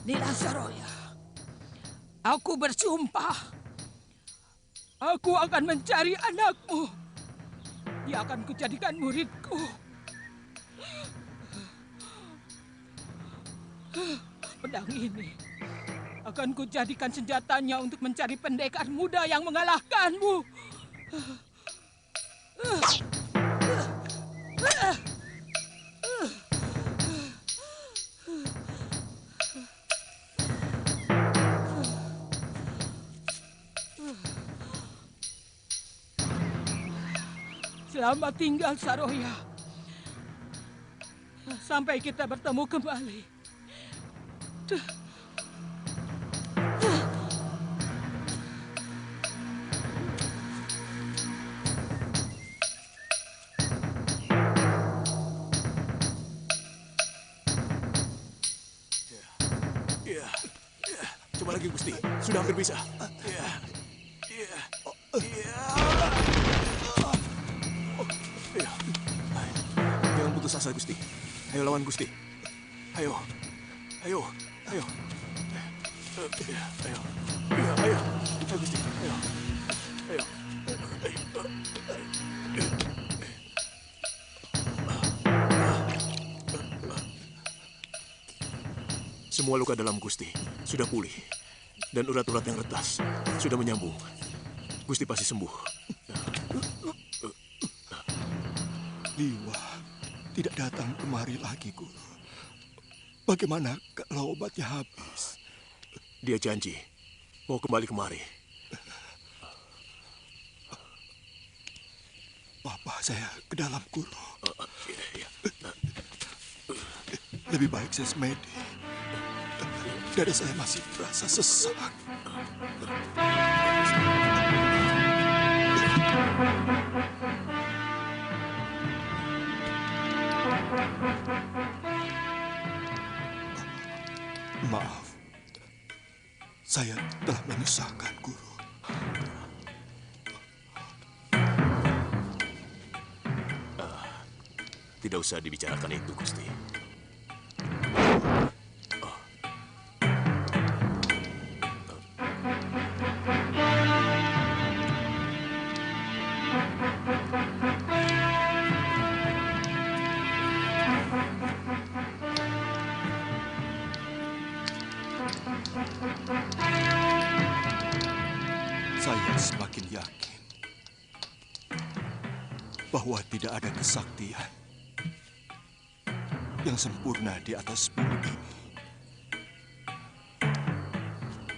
Nilasaroya, aku bersumpah, aku akan mencari anakmu. Dia akan kujadikan muridku. Pedang ini akan kujadikan senjatanya untuk mencari pendekar muda yang mengalahkanmu. Selamat tinggal, Saroya. Sampai kita bertemu kembali. Ya. Coba lagi, Gusti. Sudah hampir bisa. Jangan putus asa, Gusti. Ayo lawan Gusti. Ayo. Ayo. Ayo. Ayo. Ayo, Gusti. Ayo. Ayo. Semua luka dalam Gusti sudah pulih. Dan urat-urat yang retas sudah menyambung. Gusti pasti sembuh. Liwa tidak datang kemari lagi, Guru. Bagaimana kalau obatnya habis? Dia janji mau kembali kemari. Bapak saya ke dalam, Guru. Iya. Lebih baik saya semedi. Dada saya masih terasa sesak. Maaf, saya telah menyusahkan, Guru. Tidak usah dibicarakan itu, Gusti. Saya semakin yakin bahwa tidak ada kesaktian yang sempurna di atas bumi ini.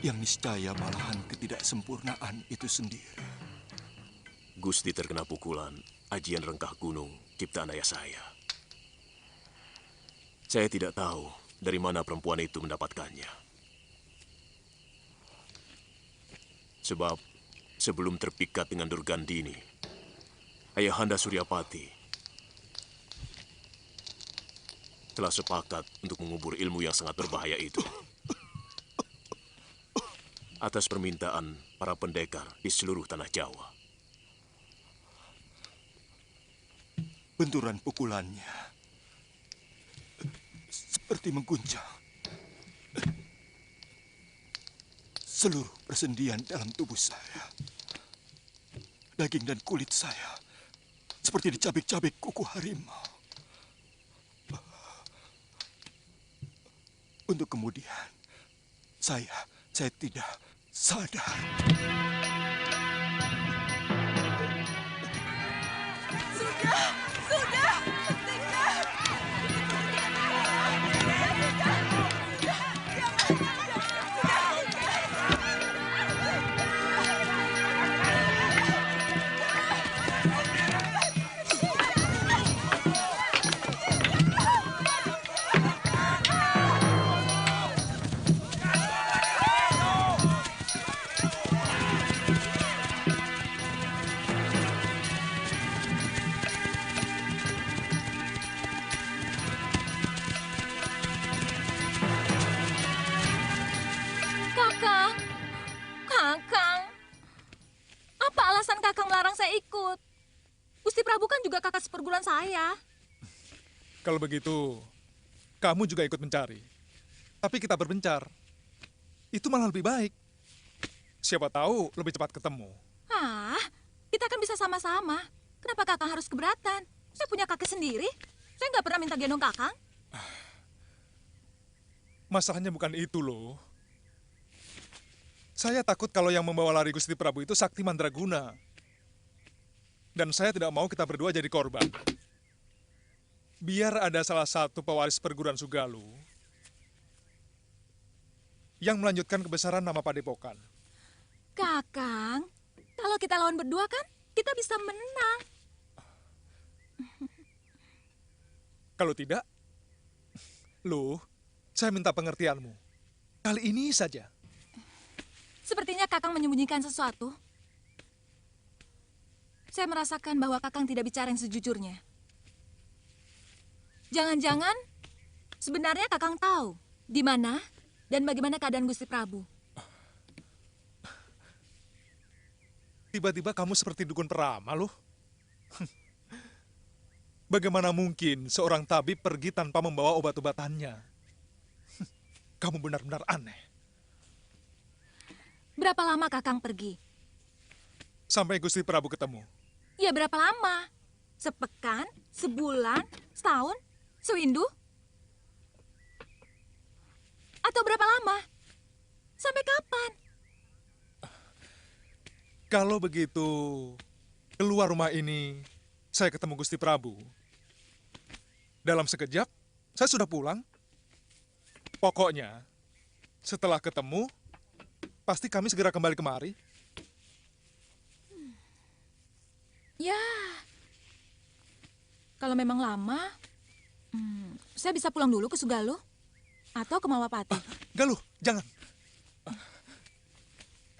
Yang niscaya malahan ketidaksempurnaan itu sendiri. Gusti terkena pukulan ajian rengkah gunung ciptaan ayah saya. Saya tidak tahu dari mana perempuan itu mendapatkannya. Sebab sebelum terpikat dengan Durgandini, Ayahanda Suryapati telah sepakat untuk mengubur ilmu yang sangat berbahaya itu. Atas permintaan para pendekar di seluruh tanah Jawa. Benturan pukulannya seperti mengguncang. Seluruh persendian dalam tubuh saya. Daging dan kulit saya seperti dicabik-cabik kuku harimau. Untuk kemudian, saya tidak sadar. Sudah, hentikan. Kakang, Kakang, apa alasan Kakang melarang saya ikut? Gusti Prabu kan juga kakak seperguruan saya. Kalau begitu, kamu juga ikut mencari. Tapi kita berpencar. Itu malah lebih baik. Siapa tahu lebih cepat ketemu. Hah, kita kan bisa sama-sama. Kenapa Kakang harus keberatan? Saya punya kakek sendiri. Saya nggak pernah minta gendong Kakang. Masalahnya bukan itu loh. Saya takut kalau yang membawa lari Gusti Prabu itu Sakti Mandraguna. Dan saya tidak mau kita berdua jadi korban. Biar ada salah satu pewaris perguruan Sugalu yang melanjutkan kebesaran nama Padepokan. Kakang, kalau kita lawan berdua kan, kita bisa menang. Kalau tidak, loh, saya minta pengertianmu. Kali ini saja. Sepertinya Kakang menyembunyikan sesuatu. Saya merasakan bahwa Kakang tidak bicara yang sejujurnya. Jangan-jangan sebenarnya Kakang tahu di mana dan bagaimana keadaan Gusti Prabu. Tiba-tiba kamu seperti dukun peramal loh. Bagaimana mungkin seorang tabib pergi tanpa membawa obat-obatannya? Kamu benar-benar aneh. Berapa lama Kakang pergi? Sampai Gusti Prabu ketemu. Ya berapa lama? Sepekan? Sebulan? Setahun? Sewindu? Atau berapa lama? Sampai kapan? Kalau begitu, keluar rumah ini, saya ketemu Gusti Prabu. Dalam sekejap, saya sudah pulang. Pokoknya, setelah ketemu, pasti kami segera kembali kemari. Ya, kalau memang lama, saya bisa pulang dulu ke Sugaluh atau ke Malwapati. Galuh, jangan.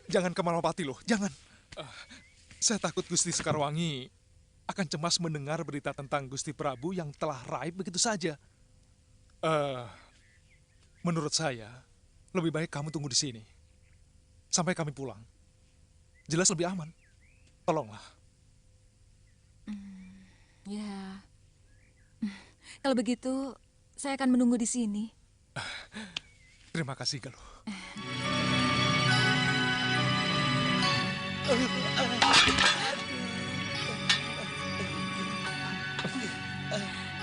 Jangan ke Malwapati loh, jangan. Saya takut Gusti Sekarwangi akan cemas mendengar berita tentang Gusti Prabu yang telah raib begitu saja. Menurut saya, lebih baik kamu tunggu di sini. Sampai kami pulang. Jelas lebih aman. Tolonglah. Ya, kalau begitu saya akan menunggu di sini. Terima kasih, Galuh.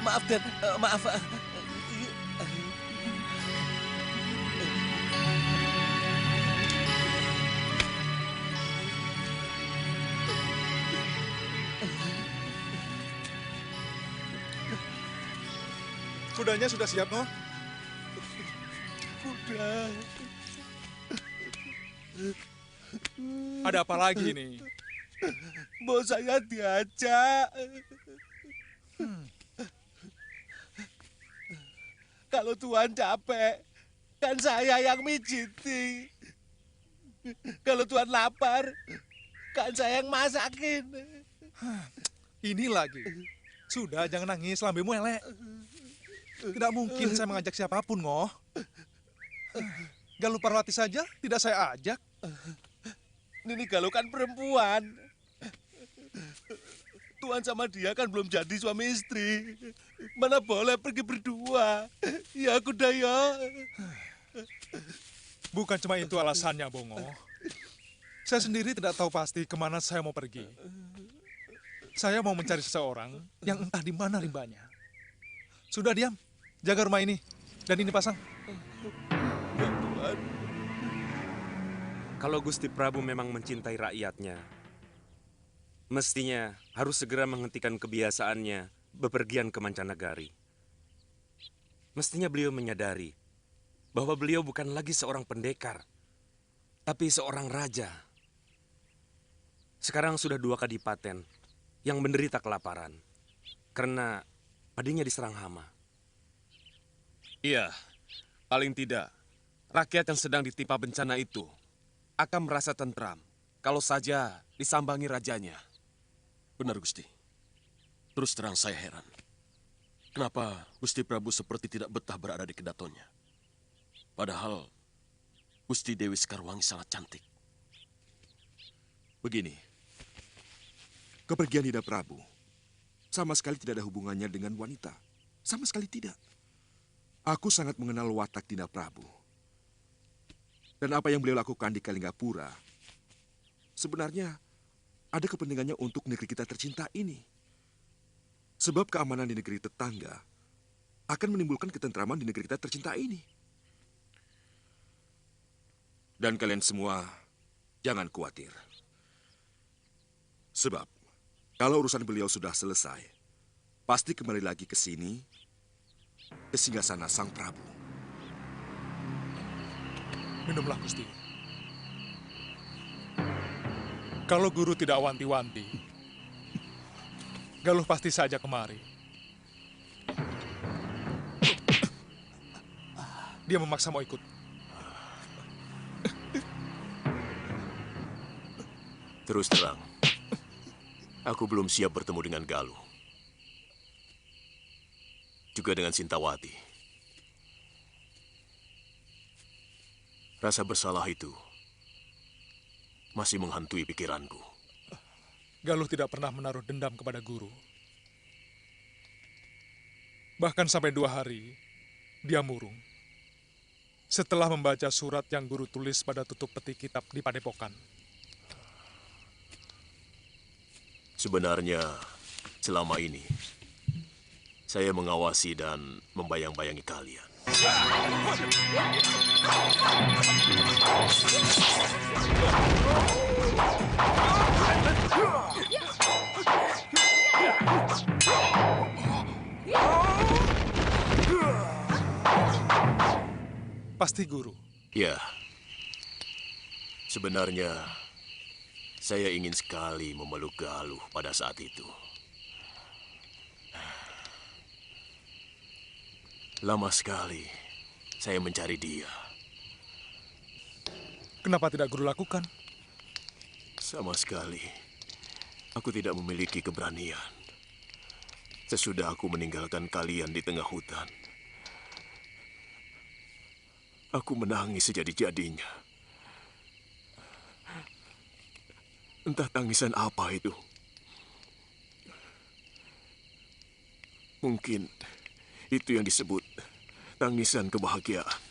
Maaf, Dan. Maaf. Kudanya sudah siap, no? Udah. Ada apa lagi ini? Mau saya diajak. Kalau Tuhan capek, kan saya yang mijiti. Kalau Tuhan lapar, kan saya yang masakin. Ini lagi. Sudah, jangan nangis, lambemu elek. Tidak mungkin saya mengajak siapapun, Ngoh. Galuh Parwati saja tidak saya ajak. Ini Galuh kan perempuan. Tuhan sama dia kan belum jadi suami istri. Mana boleh pergi berdua. Ya kuda ya. Bukan cuma itu alasannya, Bongo. Saya sendiri tidak tahu pasti kemana saya mau pergi. Saya mau mencari seseorang yang entah di mana rimbanya. Sudah diam, jaga rumah ini. Dan ini pasang. Kalau Gusti Prabu memang mencintai rakyatnya, mestinya harus segera menghentikan kebiasaannya bepergian ke mancanegari. Mestinya beliau menyadari bahwa beliau bukan lagi seorang pendekar, tapi seorang raja. Sekarang sudah 2 kadipaten yang menderita kelaparan karena padinya diserang hama. Iya, paling tidak rakyat yang sedang ditimpa bencana itu akan merasa tentram kalau saja disambangi rajanya. Benar, Gusti. Terus terang saya heran. Kenapa Gusti Prabu seperti tidak betah berada di kedatonnya? Padahal Gusti Dewi Sekarwangi sangat cantik. Begini, kepergian Dinda Prabu sama sekali tidak ada hubungannya dengan wanita. Sama sekali tidak. Aku sangat mengenal watak Dinda Prabu. Dan apa yang beliau lakukan di Kalinggapura, sebenarnya ada kepentingannya untuk negeri kita tercinta ini. Sebab keamanan di negeri tetangga akan menimbulkan ketentraman di negeri kita tercinta ini. Dan kalian semua jangan khawatir. Sebab kalau urusan beliau sudah selesai, pasti kembali lagi ke sini, ke singgasana Sang Prabu. Minumlah, Gusti. Kalau guru tidak wanti-wanti, Galuh pasti saja kemari. Dia memaksa mau ikut. Terus terang, aku belum siap bertemu dengan Galuh. Juga dengan Sintawati. Rasa bersalah itu masih menghantui pikiranku. Galuh tidak pernah menaruh dendam kepada guru. Bahkan sampai 2 hari, dia murung. Setelah membaca surat yang guru tulis pada tutup peti kitab di padepokan. Sebenarnya, selama ini, saya mengawasi dan membayang-bayangi kalian. Pasti guru. Ya, sebenarnya saya ingin sekali memeluk Galuh pada saat itu. Lama sekali saya mencari dia. Kenapa tidak guru lakukan? Sama sekali, aku tidak memiliki keberanian. Sesudah aku meninggalkan kalian di tengah hutan, aku menangis sejadi-jadinya. Entah tangisan apa itu. Mungkin itu yang disebut tangisan kebahagiaan.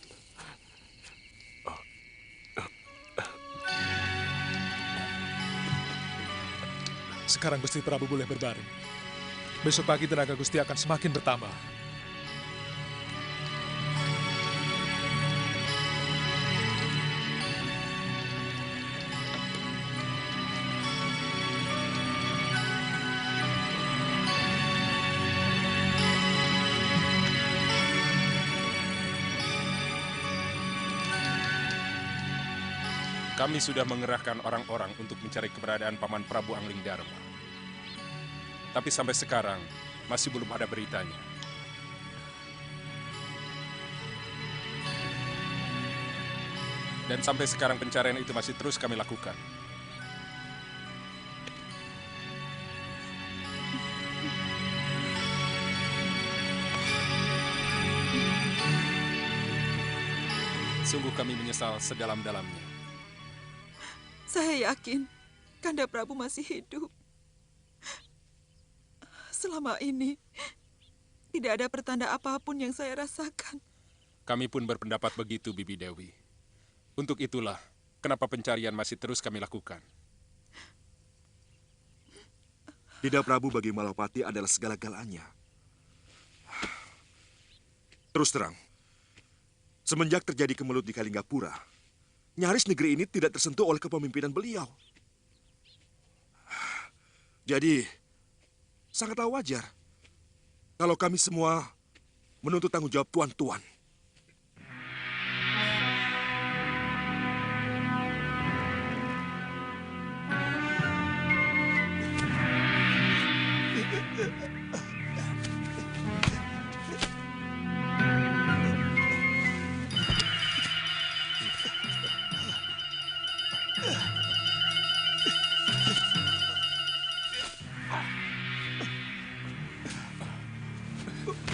Sekarang Gusti Prabu boleh berbaring. Besok pagi tenaga Gusti akan semakin bertambah. Kami sudah mengerahkan orang-orang untuk mencari keberadaan Paman Prabu Anglingdarma. Tapi sampai sekarang masih belum ada beritanya. Dan sampai sekarang pencarian itu masih terus kami lakukan. Sungguh kami menyesal sedalam-dalamnya. Saya yakin Kanda Prabu masih hidup. Selama ini, Tidak ada pertanda apapun yang saya rasakan. Kami pun berpendapat begitu, Bibi Dewi. Untuk itulah, kenapa pencarian masih terus kami lakukan. Tidak Prabu bagi Malapati adalah segala-galanya. Terus terang, semenjak terjadi kemelut di Kalinggapura, nyaris negeri ini tidak tersentuh oleh kepemimpinan beliau. Jadi, sangatlah wajar kalau kami semua menuntut tanggung jawab tuan-tuan.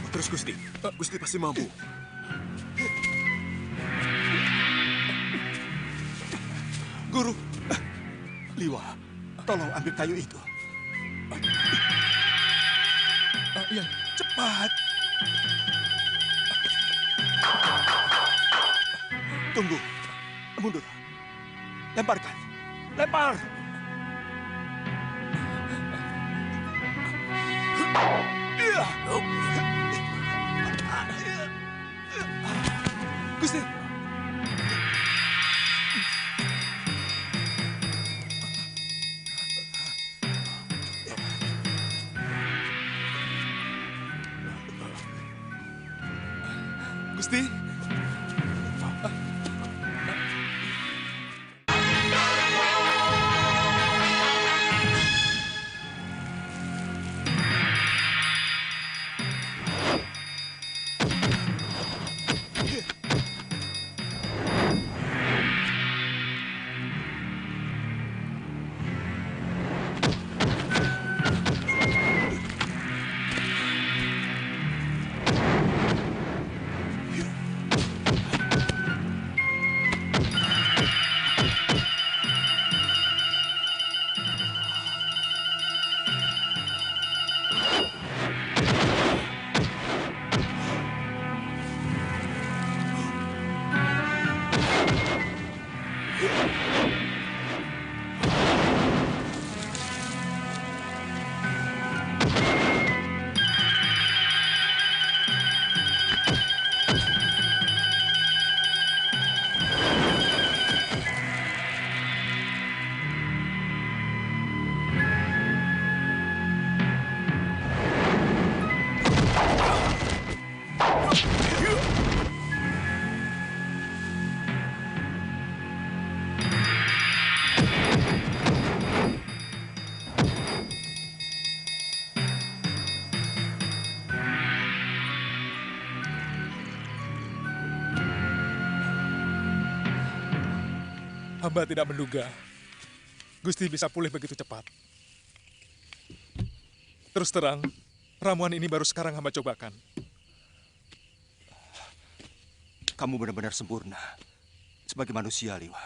Terus Gusti, Gusti pasti mampu. Guru, Liwa, tolong ambil kayu itu. Ya, Cepat. Tunggu. Mundur. Lemparkan. Lempar. Gusti. Gusti. Hamba tidak menduga Gusti bisa pulih begitu cepat. Terus terang, ramuan ini baru sekarang hamba cobakan. Kamu benar-benar sempurna sebagai manusia, Liwa.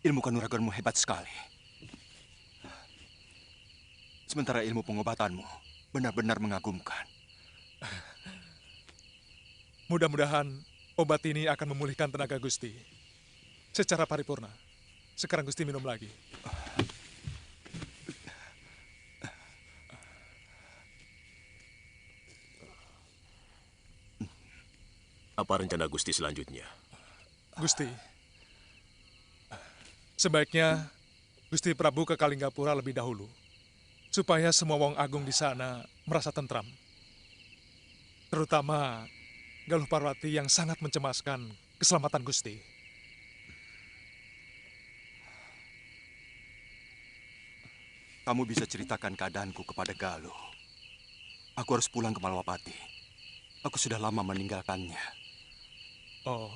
Ilmu kanuraganmu hebat sekali. Sementara ilmu pengobatanmu benar-benar mengagumkan. Mudah-mudahan obat ini akan memulihkan tenaga Gusti secara paripurna. Sekarang Gusti minum lagi. Apa rencana Gusti selanjutnya? Gusti, sebaiknya Gusti Prabu ke Kalinggapura lebih dahulu, supaya semua wong agung di sana merasa tentram. Terutama Galuh Parwati yang sangat mencemaskan keselamatan Gusti. Kamu bisa ceritakan keadaanku kepada Galuh. Aku harus pulang ke Malwapati. Aku sudah lama meninggalkannya. Oh,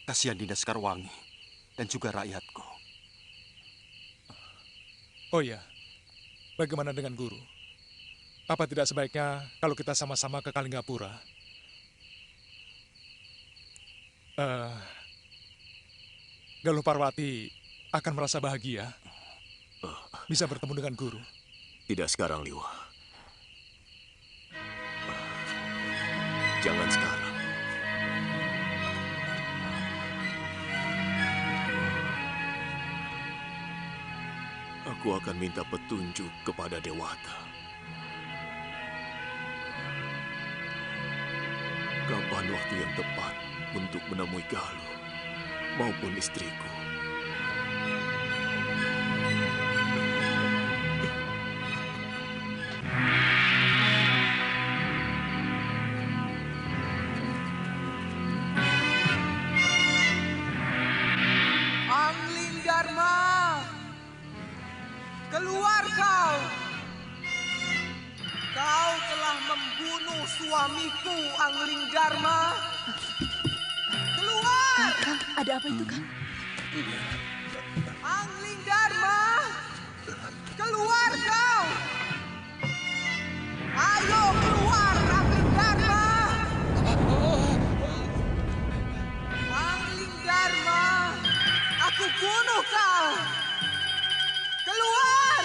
Kasihan Dinda Sekarwangi dan juga rakyatku. oh iya. Bagaimana dengan guru? Apa tidak sebaiknya kalau kita sama-sama ke Kalinggapura? Galuh Parwati akan merasa bahagia. bisa bertemu dengan guru. Tidak sekarang, Liwa. Jangan sekarang. Aku akan minta petunjuk kepada Dewata. Kapan waktu yang tepat untuk menemui Galuh maupun istriku? Angling Dharma, keluar kau! Kau telah membunuh suamiku, Angling Dharma. Keluar! Kang, ada apa itu, Kang? Angling Dharma, keluar kau! Ayo keluar, Angling Dharma! Angling Dharma, aku bunuh kau! Keluar!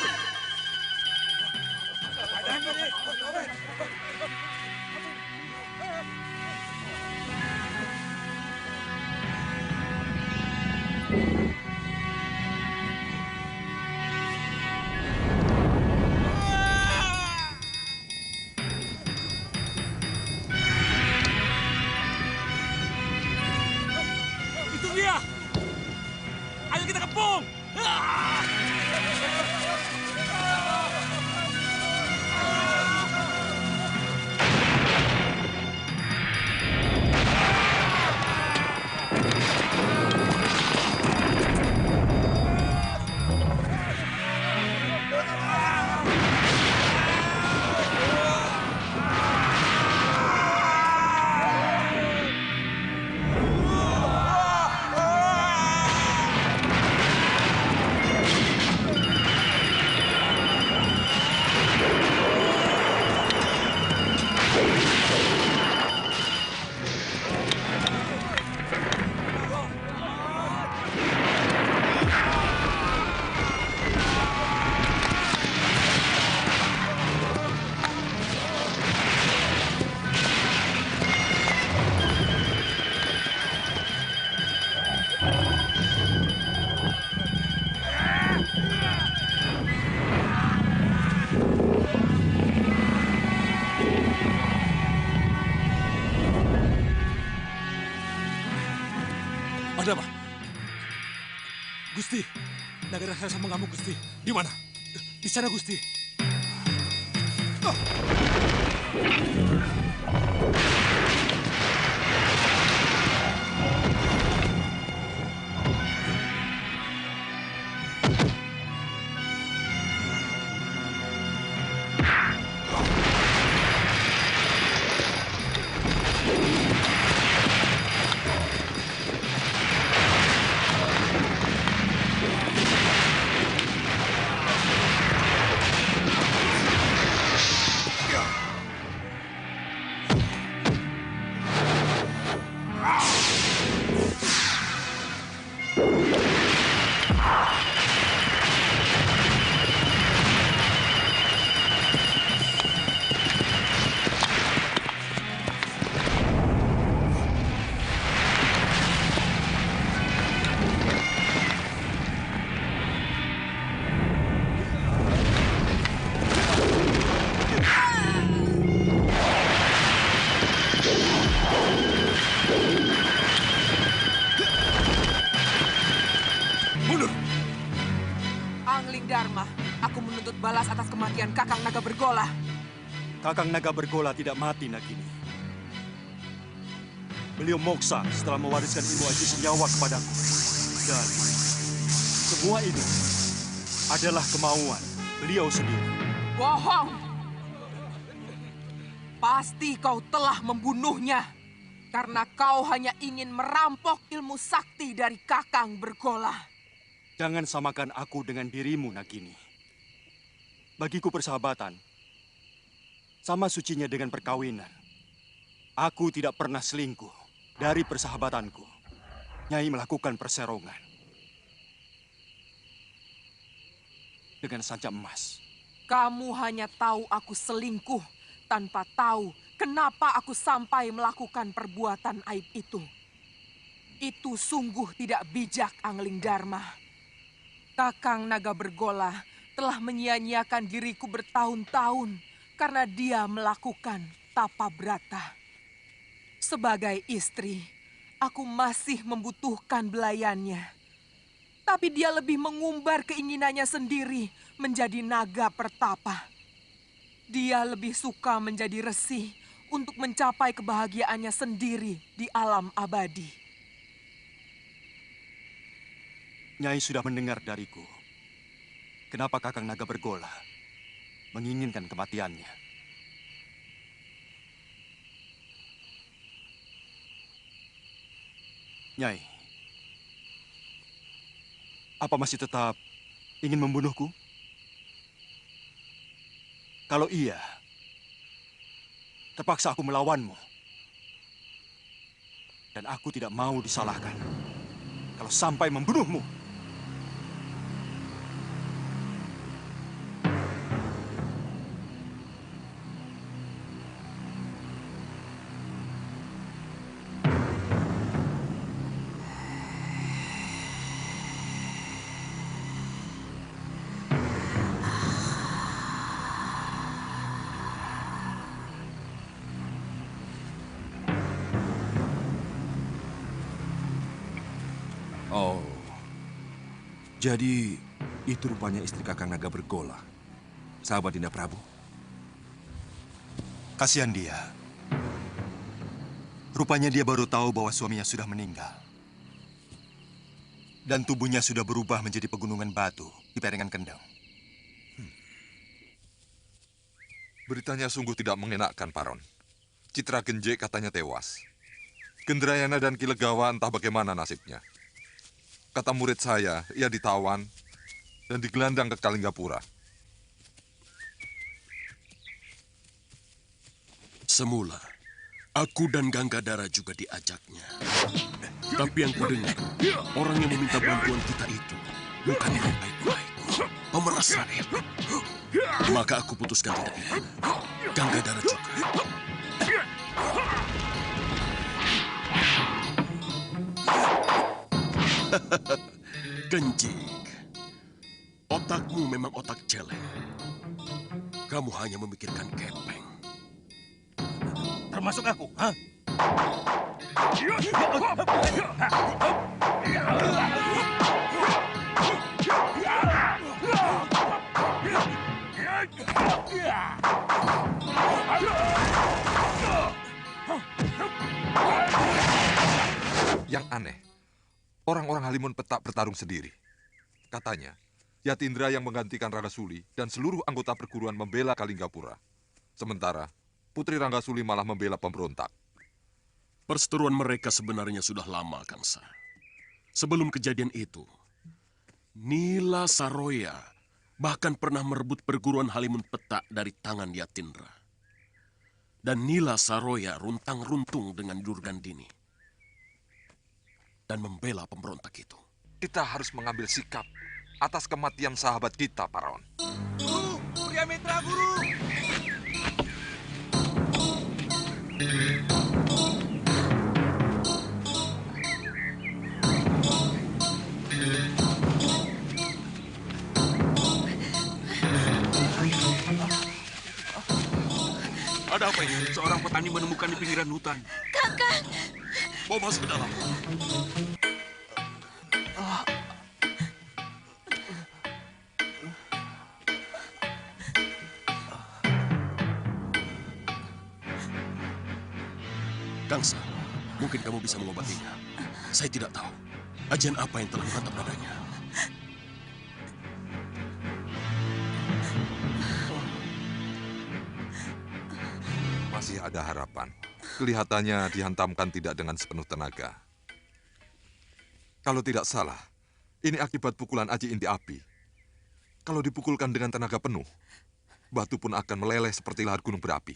Itu dia! Ayo kita kepung! Ada apa? Gusti, naga raksasa mengamuk, Gusti. Di mana? Di sana, Gusti. Angling Dharma, aku menuntut balas atas kematian Kakang Naga Bergola. Kakang Naga Bergola tidak mati, Nagini. Beliau moksa setelah mewariskan ilmu aji senyawa kepadaku. Dan semua itu adalah kemauan beliau sendiri. Bohong! Pasti kau telah membunuhnya. Karena kau hanya ingin merampok ilmu sakti dari Kakang Bergola. Jangan samakan aku dengan dirimu, Nagini. Bagiku persahabatan, sama sucinya dengan perkawinan. Aku tidak pernah selingkuh dari persahabatanku. Nyai melakukan perserongan. dengan sanca emas. Kamu hanya tahu aku selingkuh tanpa tahu kenapa aku sampai melakukan perbuatan aib itu. Itu sungguh tidak bijak, Angling Dharma. Kakang Naga Bergola telah menyia-nyiakan diriku bertahun-tahun karena dia melakukan tapa brata. Sebagai istri, aku masih membutuhkan belayannya. Tapi dia lebih mengumbar keinginannya sendiri menjadi naga pertapa. Dia lebih suka menjadi resi untuk mencapai kebahagiaannya sendiri di alam abadi. Nyai sudah mendengar dariku. Kenapa Kakang Naga Bergola menginginkan kematiannya? Nyai, apa masih tetap ingin membunuhku? Kalau iya, terpaksa aku melawanmu. Dan aku tidak mau disalahkan kalau sampai membunuhmu. Oh, jadi itu rupanya istri Kakang Naga Bergola, sahabat Dinda Prabu. Kasihan dia. Rupanya dia baru tahu bahwa suaminya sudah meninggal. Dan tubuhnya sudah berubah menjadi pegunungan batu di Perengan Kendeng. Beritanya sungguh tidak mengenakkan, Paron. Citra Genje katanya tewas. Gendrayana dan Kilegawa entah bagaimana nasibnya. Kata murid saya, ia ditawan dan digelandang ke Kalinggapura. Semula, aku dan Ganggadara juga diajaknya. Tapi yang kudengar, orang yang meminta bantuan kita itu bukan yang baik-baik, pemeras rakyat. Maka aku putuskan tidak ikut. Ganggadara juga. Genjik, otakmu memang otak celeng. Kamu hanya memikirkan kepeng. Termasuk aku, ha? Yang aneh, orang-orang Halimun Petak bertarung sendiri. Katanya, Yatindra yang menggantikan Ranggasuli dan seluruh anggota perguruan membela Kalinggapura. Sementara, Putri Ranggasuli malah membela pemberontak. Perseteruan mereka sebenarnya sudah lama, Kangsa. Sebelum kejadian itu, Nila Saroya bahkan pernah merebut perguruan Halimun Petak dari tangan Yatindra. Dan Nila Saroya runtang-runtung dengan Durgandini dan membela pemberontak itu. Kita harus mengambil sikap atas kematian sahabat kita, Paron. Guru, Pria Mitra Guru. Ada apa ini? Seorang petani menemukan di pinggiran hutan. Kakang! Bawa masuk ke dalam. Kangsa, mungkin kamu bisa mengobatinya. Saya tidak tahu ajian apa yang telah menghantam dadanya. Masih ada harapan. Kelihatannya dihantamkan tidak dengan sepenuh tenaga. Kalau tidak salah, ini akibat pukulan aji inti api. Kalau dipukulkan dengan tenaga penuh, batu pun akan meleleh seperti lahar gunung berapi.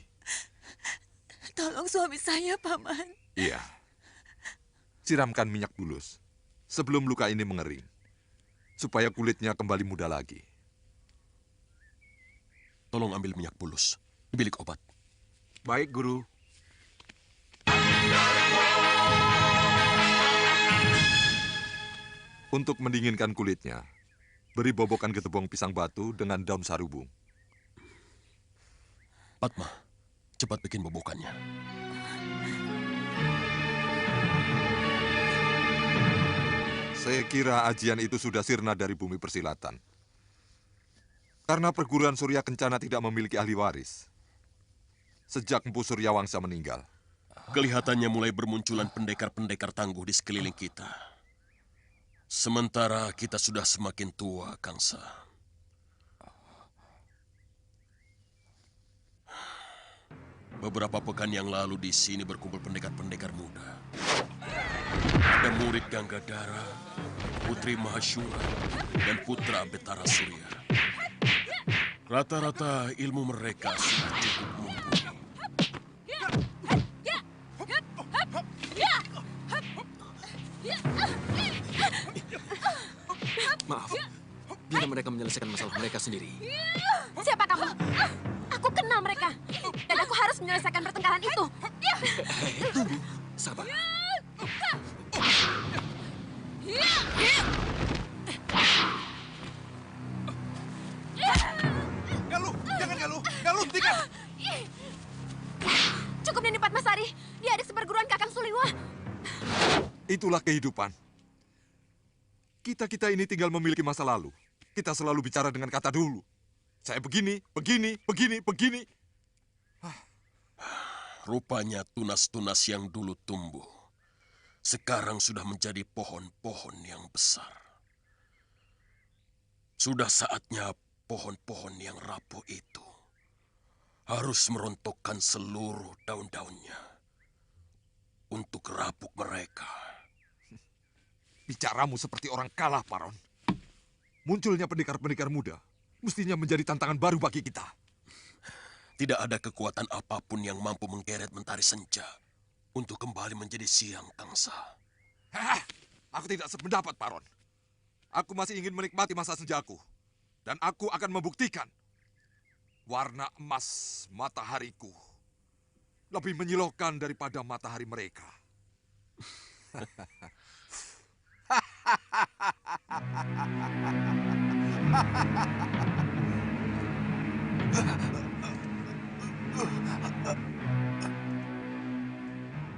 Tolong suami saya, Paman. Iya. Siramkan minyak bulus sebelum luka ini mengering, supaya kulitnya kembali muda lagi. tolong ambil minyak bulus di bilik obat. Baik, Guru. Untuk mendinginkan kulitnya, beri bobokan getepung pisang batu dengan daun sarubung. Padma, cepat bikin bobokannya. Saya kira ajian itu sudah sirna dari bumi persilatan. Karena perguruan Surya Kencana tidak memiliki ahli waris. Sejak Empu Suryawangsa meninggal. Kelihatannya mulai bermunculan pendekar-pendekar tangguh di sekeliling kita. Sementara kita sudah semakin tua, Kangsa. Beberapa pekan yang lalu di sini berkumpul pendekar-pendekar muda. Ada murid Ganggadara, Putri Mahasyura, dan Putra Betara Surya. Rata-rata ilmu mereka sudah cukup mumpuni. Maaf, biar mereka menyelesaikan masalah mereka sendiri. Siapa kamu? Aku kenal mereka. Dan aku harus menyelesaikan pertengkaran itu. Tunggu, sabar. Galuh, jangan Galuh. Galuh, hentikan. Cukup Nini Padmasari. Dia adik seperguruan Kakang Suliwa. Itulah kehidupan. Kita-kita ini tinggal memiliki masa lalu. Kita selalu bicara dengan kata dulu. Saya begini, begini, begini, begini. Rupanya tunas-tunas yang dulu tumbuh, sekarang sudah menjadi pohon-pohon yang besar. Sudah saatnya pohon-pohon yang rapuh itu harus merontokkan seluruh daun-daunnya untuk rabuk mereka. Bicaramu seperti orang kalah, Paron. Munculnya pendekar-pendekar muda mestinya menjadi tantangan baru bagi kita. Tidak ada kekuatan apapun yang mampu menggeret Mentari Senja untuk kembali menjadi siang, Kangsa. Aku tidak sependapat, Paron. Aku masih ingin menikmati masa senjaku. Dan aku akan membuktikan warna emas matahariku lebih menyilaukan daripada matahari mereka.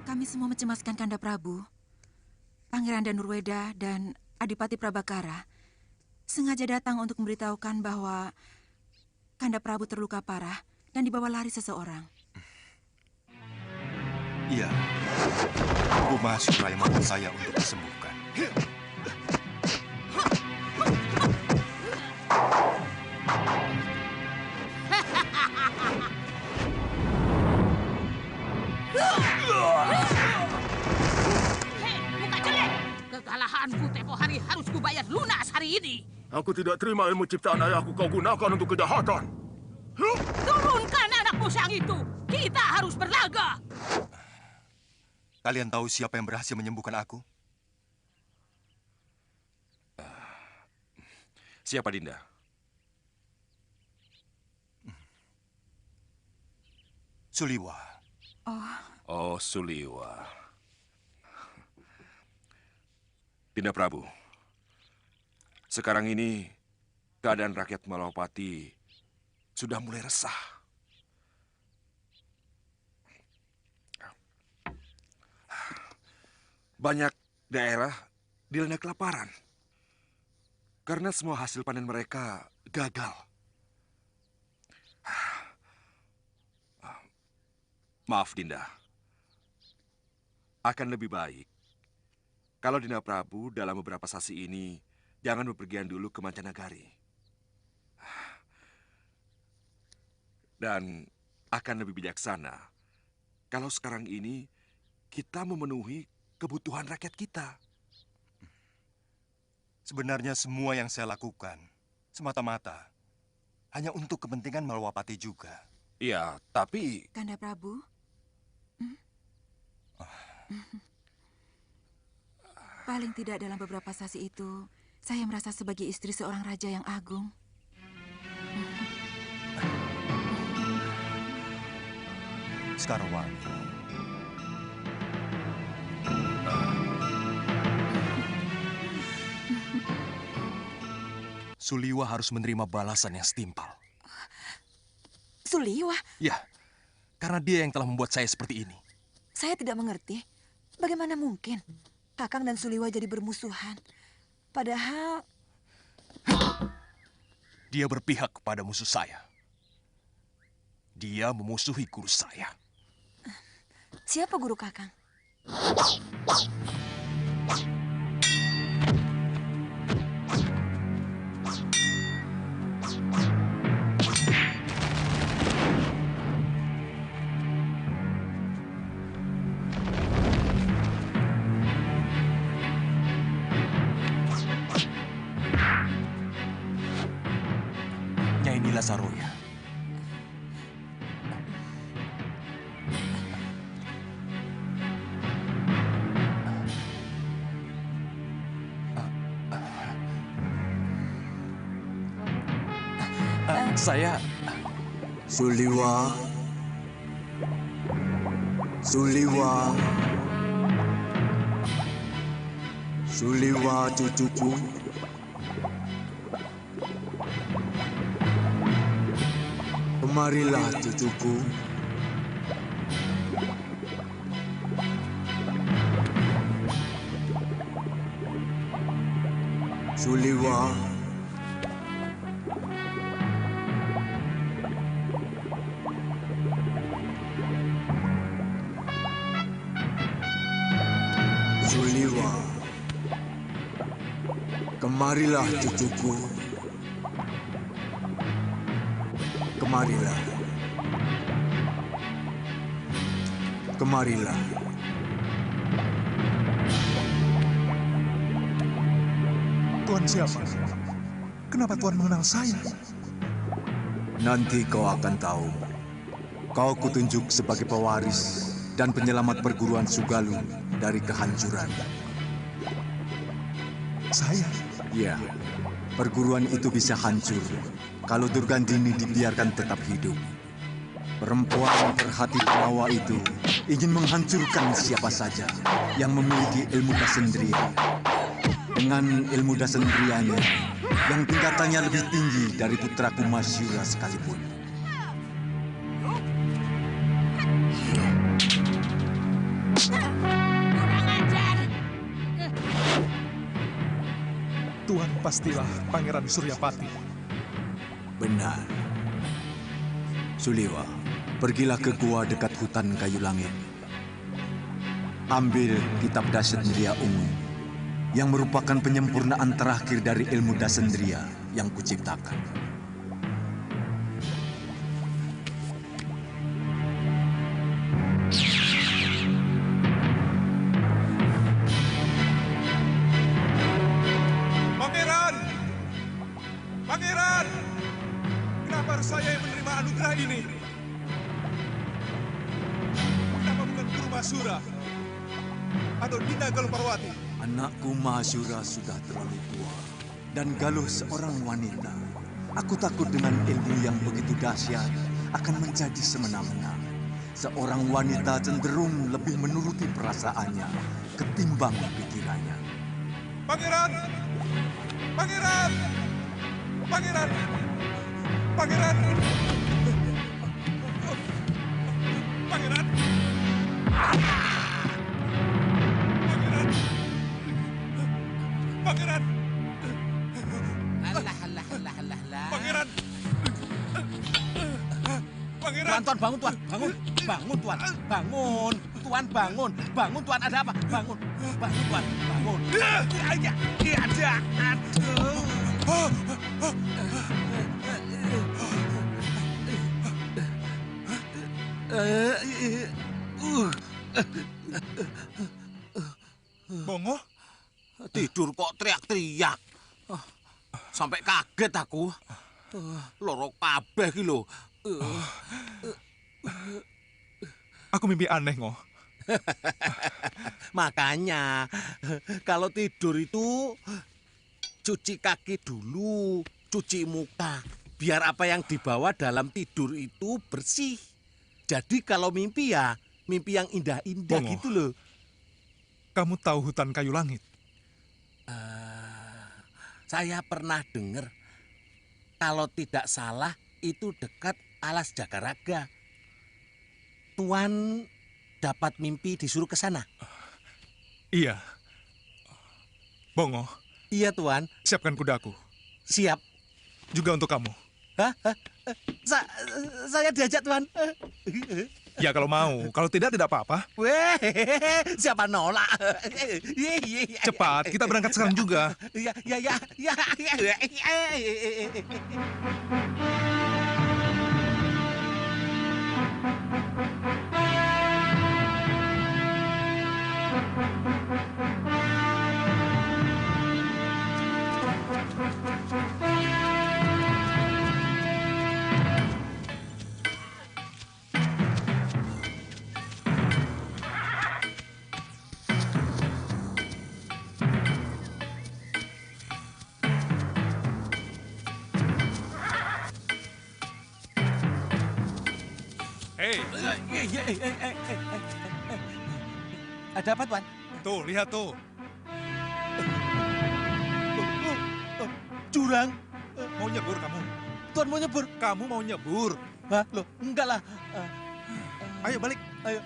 Kami semua mencemaskan Kanda Prabu, Pangeran Danurweda, dan Adipati Prabakara sengaja datang untuk memberitahukan bahwa Kanda Prabu terluka parah dan dibawa lari seseorang. Iya, Bu Mahasyura yang membuat saya untuk disembuhkan. Muka jelek! Kekalahanku tempo hari harus kubayar lunas hari ini. Aku tidak terima ilmu ciptaan ayahku kau gunakan untuk kejahatan. Turunkan anak musang itu. Kita harus berlaga. Kalian tahu siapa yang berhasil menyembuhkan aku? Siapa, Dinda? Suliwa. Oh, Suliwa. Dinda Prabu, sekarang ini keadaan rakyat Malawapati sudah mulai resah. Banyak daerah dilanda kelaparan karena semua hasil panen mereka gagal. Maaf, Dinda. Akan lebih baik kalau Dinda Prabu dalam beberapa sasi ini jangan bepergian dulu ke Mancanagari. Dan akan lebih bijaksana kalau sekarang ini kita memenuhi kebutuhan rakyat kita. Sebenarnya semua yang saya lakukan semata-mata hanya untuk kepentingan Malawapati juga. Iya, tapi... Kanda Prabu? Paling tidak dalam beberapa sasi itu, saya merasa sebagai istri seorang raja yang agung. Sekarwangi. Suliwa harus menerima balasan yang setimpal. Suliwa? Ya, karena dia yang telah membuat saya seperti ini. Saya tidak mengerti. Bagaimana mungkin Kakang dan Suliwa jadi bermusuhan? Padahal... Dia berpihak kepada musuh saya. Dia memusuhi guru saya. Siapa guru Kakang? Nyai Nila Saroya. Saya... Suliwa. Suliwa. Suliwa cucuku. Kemarilah cucuku. Suliwa. Suliwa. Kemarilah cucuku. Kemarilah. Kemarilah. Tuan siapa? Kenapa Tuan mengenal saya? Nanti kau akan tahu. Kau kutunjuk sebagai pewaris dan penyelamat perguruan Sugalu dari kehancuran. Saya? Ya, perguruan itu bisa hancur kalau Durgandini dibiarkan tetap hidup. Perempuan berhati penawa itu ingin menghancurkan siapa saja yang memiliki ilmu dasendria. Dengan ilmu dasendrianya yang tingkatannya lebih tinggi dari putraku Masyura sekalipun. Tuan pastilah Pangeran Suryapati. Benar. Suliwa, pergilah ke gua dekat hutan kayu langit. Ambil kitab Dasendria Ungu yang merupakan penyempurnaan terakhir dari ilmu Dasendria yang kuciptakan. Pangeran! Pangeran! Kenapa harus saya yang menerima anugerah ini? Kenapa bukan Guru Masura? Atau Dinda Galuh Parwati? Anakku Masyura sudah terlalu tua dan Galuh seorang wanita. Aku takut dengan ilmu yang begitu dahsyat akan menjadi semena-mena. Seorang wanita cenderung lebih menuruti perasaannya ketimbang pikirannya. Pangeran! Pangeran! Pangeran! Pangeran! Pangeran! Pangeran! Alah, alah, alah, alah, alah. Pangeran! Pangeran! Tuan, bangun, Tuan. Bangun. Bangun, Tuan. Bangun. Tuan, bangun. Bangun, Tuan. Ada apa? Bangun. Bangun, Tuan. Bangun. Iya, ada. Bongo? Tidur kok teriak-teriak. Sampai kaget aku. Lorok kabeh iki lho. Aku mimpi aneh, Ngo. Makanya, kalau tidur itu cuci kaki dulu, cuci muka. Biar apa yang dibawa dalam tidur itu bersih. Jadi kalau mimpi ya, mimpi yang indah-indah Bongo. gitu loh. Kamu tahu hutan kayu langit? Saya pernah dengar, kalau tidak salah itu dekat Alas Jagaraga. Tuan dapat mimpi disuruh ke sana? Iya. Bongo. Iya, Tuan. Siapkan kudaku. Siap. Juga untuk kamu. Hah? Saya diajak, Tuan. Ya kalau mau. Kalau tidak apa-apa. Weh, siapa nolak? Cepat, kita berangkat sekarang juga. Ya. Hei. Ada apa, Tuan? Tuh, lihat tuh. Jurang. Mau nyebur kamu? Tuan mau nyebur? Kamu mau nyebur? Hah? Loh, enggak lah. Ayo balik. Ayo.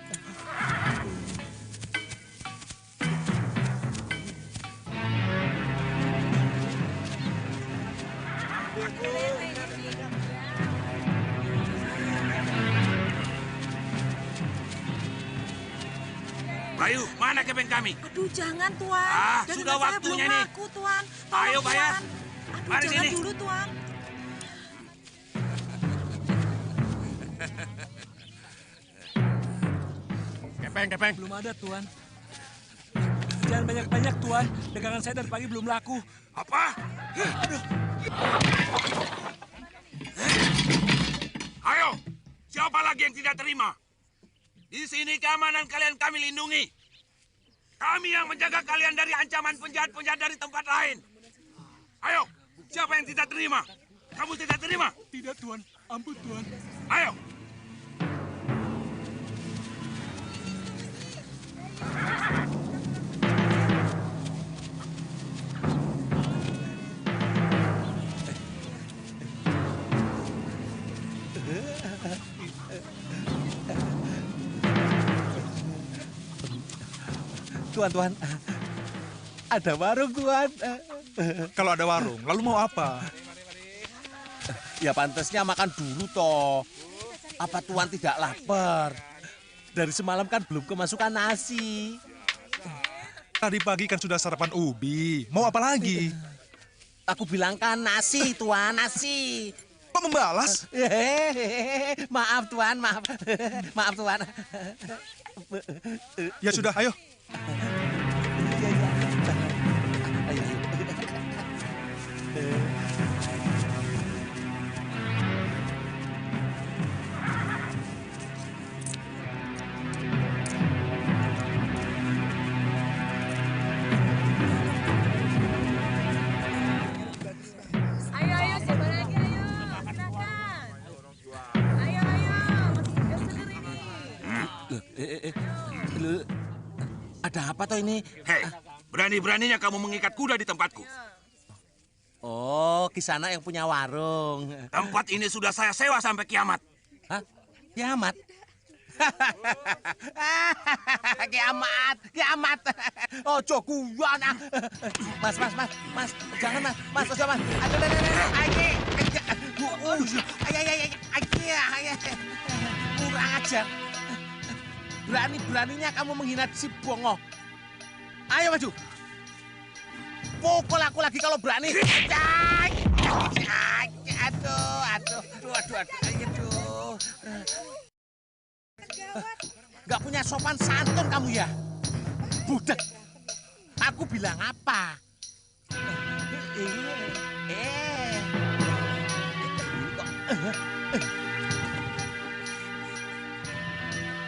Bayu, mana kepeng kami? Aduh, jangan, Tuan. Ah, Dagangan sudah saya waktunya belum nih. laku, Tuan. Ayo, Tolong, bayar. Tuan. Aduh, Mari jangan sini. dulu, Tuan. Kepeng. Belum ada, Tuan. Jangan banyak-banyak, Tuan. Dagangan saya dari pagi belum laku. Apa? Ayo, siapa lagi yang tidak terima? Di sini keamanan kalian kami lindungi. Kami yang menjaga kalian dari ancaman penjahat-penjahat dari tempat lain. Ayo, siapa yang tidak terima? Kamu tidak terima? Tidak, Tuan. Ampun, Tuan. Ayo. Tuan, ada warung, Tuan. Kalau ada warung, lalu mau apa? Ya pantasnya makan dulu toh. Apa Tuan tidak lapar? Dari semalam kan belum kemasukan nasi. Tadi pagi kan sudah sarapan ubi. Mau apa lagi? Aku bilang kan nasi, Tuan, nasi. Kok membalas? Maaf, Tuan, maaf. Maaf, Tuan. Ya sudah, ayo. Ayo, siapa lagi? Ayo, silakan. Ayo, masih ada seger ini. Ada apa toh ini? Hei, berani-beraninya kamu mengikat kuda di tempatku. Oh, Kisana yang punya warung. Tempat ini sudah saya sewa sampai kiamat. Hah? Kiamat? Kiamat. Oh, joguan. Mas, jangan mas, ojo mas. Kurang ajar. Berani-beraninya kamu menghina si Bongo. Ayo maju. Pukul aku lagi kalau berani. Aduh. Gak punya sopan santun kamu ya? Budak. Aku bilang apa?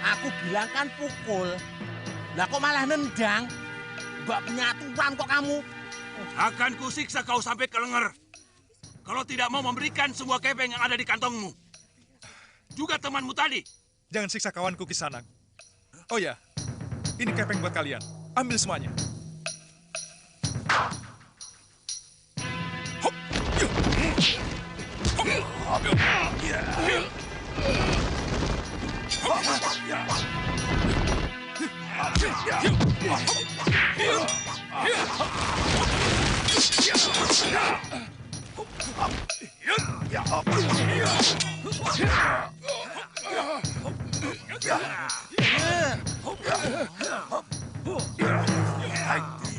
Aku bilang kan pukul. Lah kok malah nendang? Gak punya aturan kok kamu. Akan kusiksa kau sampai ke lenger. Kalau tidak mau memberikan semua kepeng yang ada di kantongmu. Juga temanmu tadi. Jangan siksa kawanku Kisanak. Oh ya, ini kepeng buat kalian. Ambil semuanya. Hop.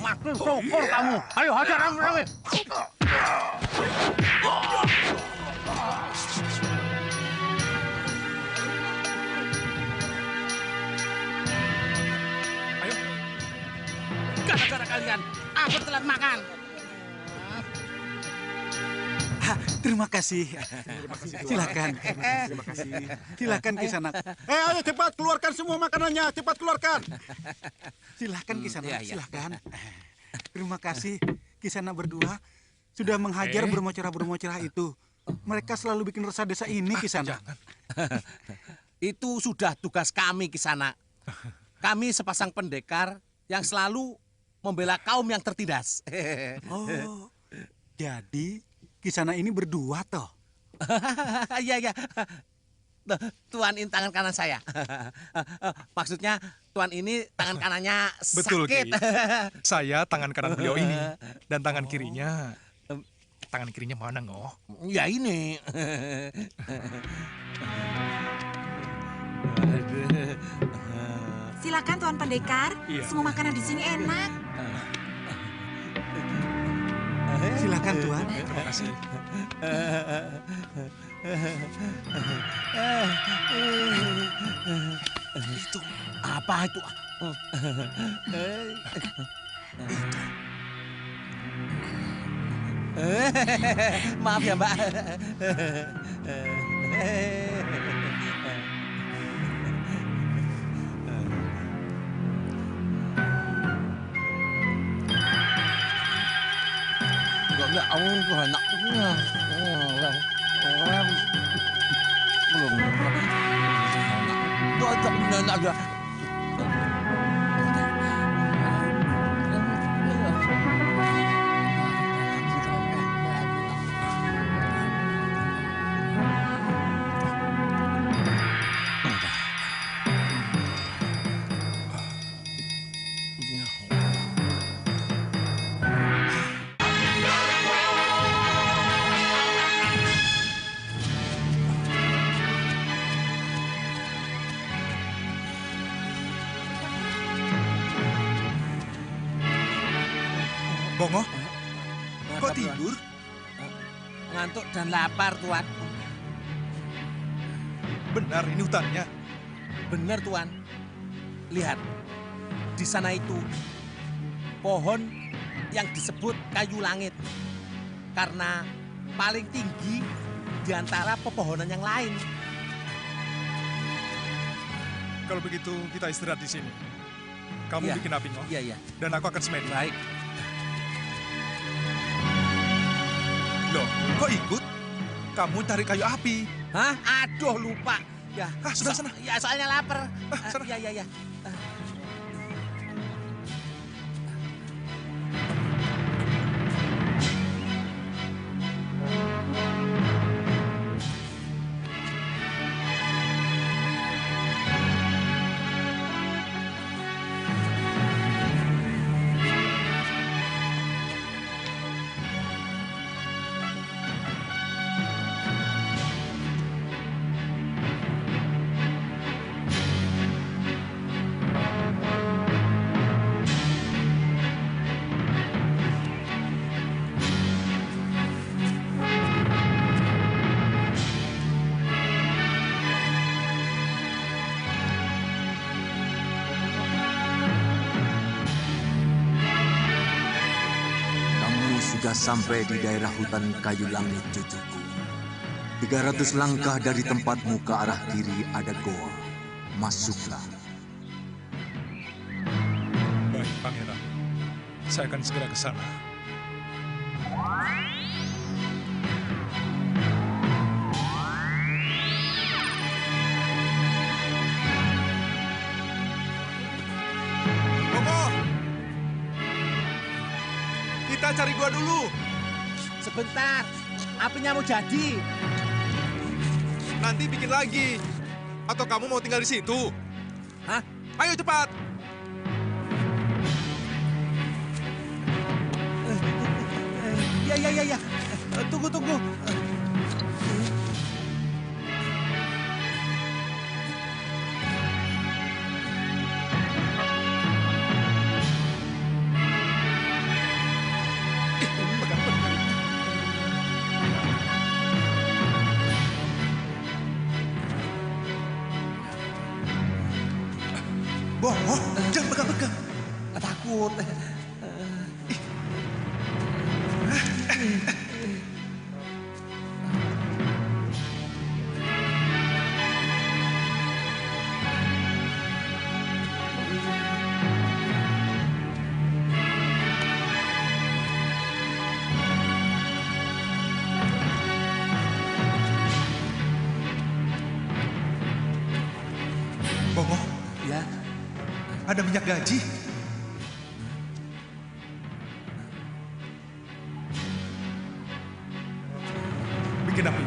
Makin sokor kamu. Ayo hajar rame-rame. Gara-gara kalian, aku telat makan. Terima kasih. Silakan. Terima kasih. Silakan Kisanak. Ayo cepat keluarkan semua makanannya, cepat keluarkan. Silakan Kisanak, iya. silakan. Terima kasih Kisanak berdua sudah menghajar bermocerah-bermocerah itu. Mereka selalu bikin resah desa ini, Kisanak. Itu sudah tugas kami, Kisanak. Kami sepasang pendekar yang selalu membela kaum yang tertindas. Oh, jadi Kisanak ini berdua toh? Iya. Tuan ini tangan kanan saya. Maksudnya Tuan ini tangan kanannya Betul, sakit. Ki. Saya tangan kanan beliau ini. Dan tangan kirinya... Tangan kirinya mana, Ngoh? Ya ini. Silakan Tuan Pendekar. Iya. Semua makanan di sini enak. Silakan Tuan. Terima kasih. Itu apa itu? Maaf ya, Mbak. Enggak, aku enak. Belum. Cocok enak ya. Bongo, kok tidur? Ngantuk dan lapar, Tuan. Benar, ini hutannya. Benar, Tuan. Lihat, di sana itu pohon yang disebut kayu langit. Karena paling tinggi di antara pepohonan yang lain. Kalau begitu, kita istirahat di sini. Kamu Iya. bikin api, Ngoh. Iya. Dan aku akan semedi. Baik. Loh, kok ikut? Kamu cari kayu api. Hah? Aduh, lupa. Ya, sudah sana. Ya, soalnya lapar. Sana. Iya. Sudah sampai di daerah hutan kayu langit, cucuku. 300 langkah dari tempatmu ke arah kiri ada goa. Masuklah. Baik, Pangeran. Saya akan segera ke sana. Kita cari gua dulu. Sebentar, apinya mau jadi. Nanti bikin lagi. Atau kamu mau tinggal di situ? Hah? Ayo cepat. Ya. Tunggu. Bongo, jangan pegang-pegang. Takut. Bongo, Ya. ada minyak gaji. Bikin api.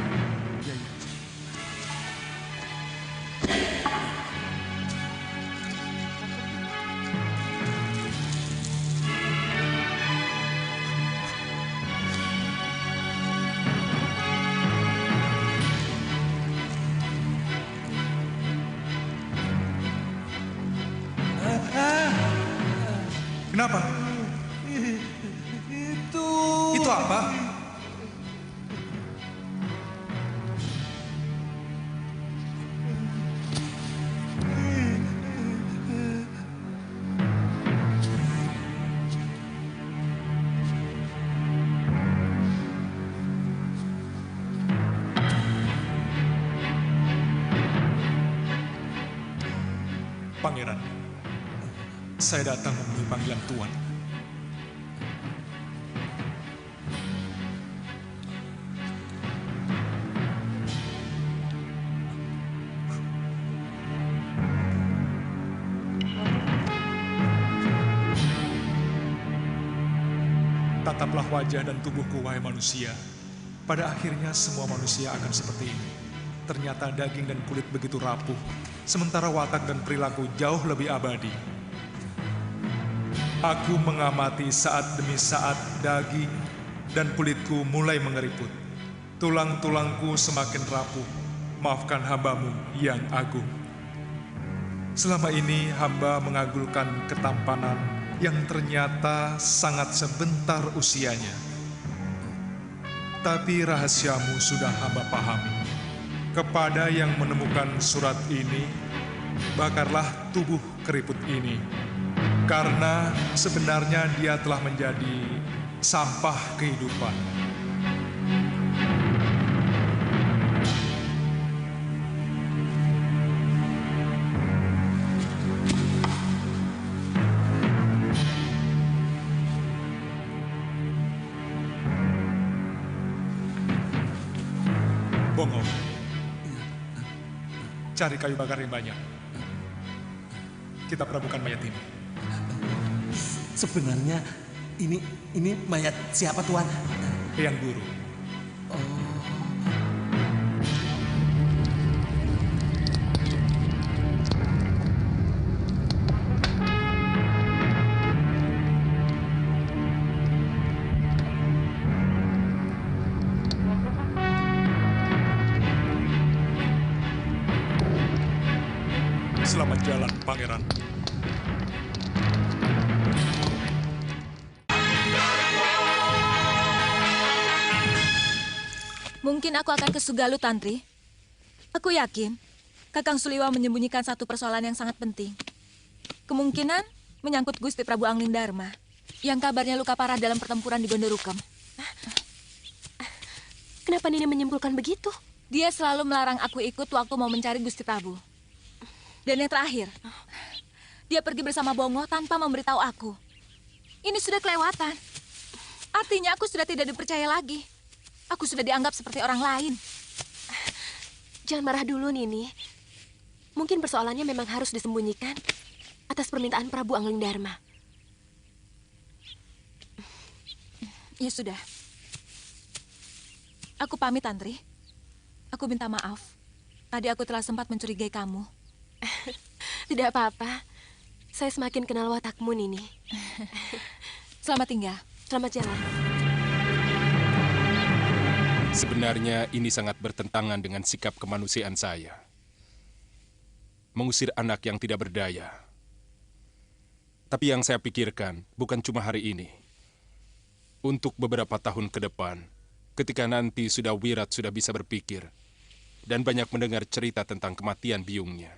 Kenapa? Itu apa? Pangeran, saya datang memenuhi panggilan Tuan. Tataplah wajah dan tubuhku, wahai manusia. Pada akhirnya semua manusia akan seperti ini. Ternyata daging dan kulit begitu rapuh, sementara watak dan perilaku jauh lebih abadi. Aku mengamati saat demi saat daging dan kulitku mulai mengeriput. Tulang-tulangku semakin rapuh. Maafkan hambamu yang agung. Selama ini hamba mengagulkan ketampanan yang ternyata sangat sebentar usianya. Tapi rahasiamu sudah hamba pahami. Kepada yang menemukan surat ini, bakarlah tubuh keriput ini. Karena sebenarnya dia telah menjadi sampah kehidupan. Bongo, cari kayu bakar yang banyak. Kita perabukan mayat ini. Sebenarnya ini mayat siapa, Tuan? Yang Guru. Selamat jalan, Pangeran. Mungkin aku akan ke Sugalu, Tantri. Aku yakin Kakang Suliwa menyembunyikan satu persoalan yang sangat penting. Kemungkinan menyangkut Gusti Prabu Anglingdarma yang kabarnya luka parah dalam pertempuran di Gondorukem. Kenapa Nini menyimpulkan begitu? Dia selalu melarang aku ikut waktu mau mencari Gusti Prabu. Dan yang terakhir, dia pergi bersama Bongo tanpa memberitahu aku. Ini sudah kelewatan. Artinya aku sudah tidak dipercaya lagi. Aku sudah dianggap seperti orang lain. Jangan marah dulu, Nini. Mungkin persoalannya memang harus disembunyikan atas permintaan Prabu Anglingdarma. Ya sudah. Aku pamit, Tantri. Aku minta maaf. Tadi aku telah sempat mencurigai kamu. Tidak apa-apa. Saya semakin kenal watakmu, Nini. Selamat tinggal. Selamat jalan. Sebenarnya ini sangat bertentangan dengan sikap kemanusiaan saya. Mengusir anak yang tidak berdaya. Tapi yang saya pikirkan bukan cuma hari ini. Untuk beberapa tahun ke depan, ketika nanti Wirat sudah bisa berpikir dan banyak mendengar cerita tentang kematian biungnya.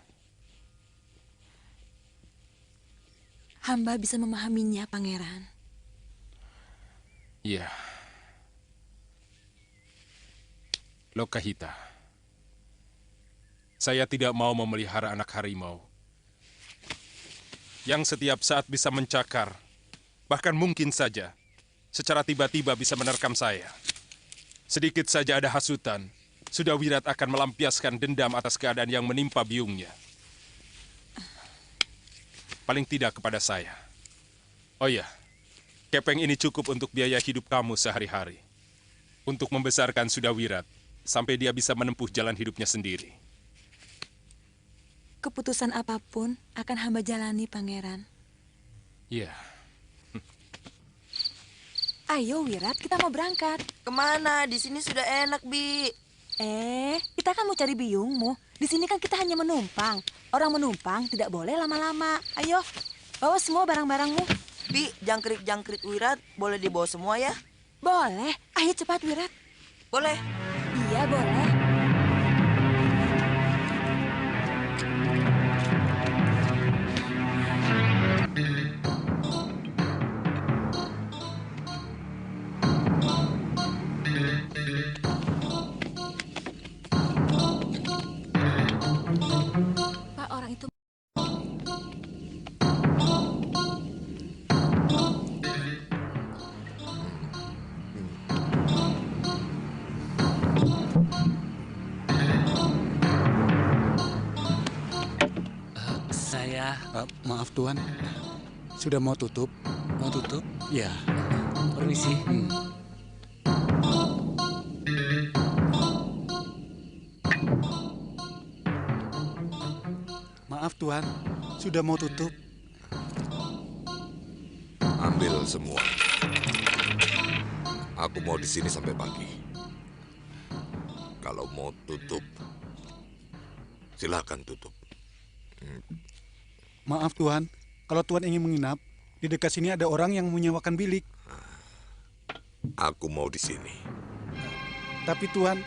Hamba bisa memahaminya, Pangeran. Iya. Lokahita. Saya tidak mau memelihara anak harimau yang setiap saat bisa mencakar, bahkan mungkin saja secara tiba-tiba bisa menerkam saya. Sedikit saja ada hasutan, Wirat akan melampiaskan dendam atas keadaan yang menimpa biungnya. Paling tidak kepada saya. Oh iya, kepeng ini cukup untuk biaya hidup kamu sehari-hari. Untuk membesarkan Wirat sampai dia bisa menempuh jalan hidupnya sendiri. Keputusan apapun akan hamba jalani, Pangeran. Iya. Ayo, Wirat, kita mau berangkat. Kemana? Di sini sudah enak, Bi. Kita kan mau cari biungmu. Di sini kan kita hanya menumpang. Orang menumpang tidak boleh lama-lama. Ayo, bawa semua barang-barangmu. Bi, jangkrik-jangkrik Wirat boleh dibawa semua ya? Boleh. Ayo cepat, Wirat. Boleh. Iya, boleh. Pak, orang itu... Maaf Tuan, sudah mau tutup? Mau tutup? Ya. Permisi. Maaf Tuan, sudah mau tutup? Ambil semua. Aku mau di sini sampai pagi. Kalau mau tutup, silakan tutup. Maaf Tuan, kalau Tuan ingin menginap, di dekat sini ada orang yang menyewakan bilik. Aku mau di sini. Tapi Tuan...